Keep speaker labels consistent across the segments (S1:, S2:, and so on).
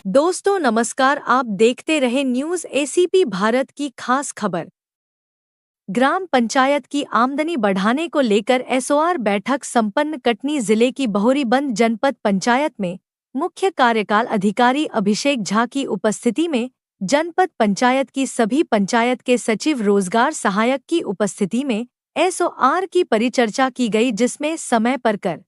S1: दोस्तों नमस्कार, आप देखते रहे न्यूज़ एसीपी भारत की खास खबर। ग्राम पंचायत की आमदनी बढ़ाने को लेकर एसओआर बैठक संपन्न। कटनी जिले की बहोरीबंद जनपद पंचायत में मुख्य कार्यकाल अधिकारी अभिषेक झा की उपस्थिति में जनपद पंचायत की सभी पंचायत के सचिव, रोजगार सहायक की उपस्थिति में एसओआर की परिचर्चा की गई, जिसमें समय पर कर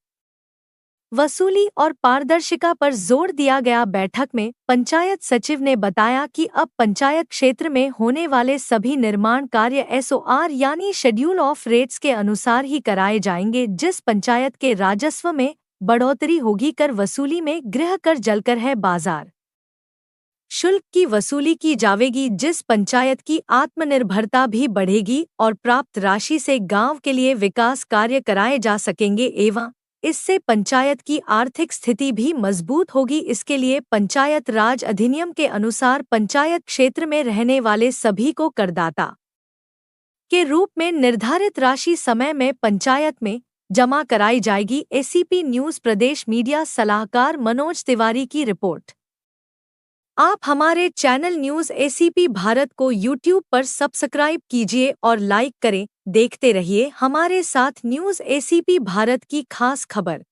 S1: वसूली और पारदर्शिता पर जोर दिया गया। बैठक में पंचायत सचिव ने बताया कि अब पंचायत क्षेत्र में होने वाले सभी निर्माण कार्य एसओआर यानी शेड्यूल ऑफ रेट्स के अनुसार ही कराए जाएंगे। जिस पंचायत के राजस्व में बढ़ोतरी होगी, कर वसूली में गृह कर, जलकर है बाजार शुल्क की वसूली की जाएगी। जिस पंचायत की आत्मनिर्भरता भी बढ़ेगी और प्राप्त राशि से गांव के लिए विकास कार्य कराए जा सकेंगे एवं इससे पंचायत की आर्थिक स्थिति भी मजबूत होगी। इसके लिए पंचायत राज अधिनियम के अनुसार पंचायत क्षेत्र में रहने वाले सभी को करदाता के रूप में निर्धारित राशि समय में पंचायत में जमा कराई जाएगी। एसीपी न्यूज़ प्रदेश मीडिया सलाहकार मनोज तिवारी की रिपोर्ट। आप हमारे चैनल न्यूज़ एसीपी भारत को यूट्यूब पर सब्सक्राइब कीजिए और लाइक करें। देखते रहिए हमारे साथ न्यूज़ एसीपी भारत की खास खबर।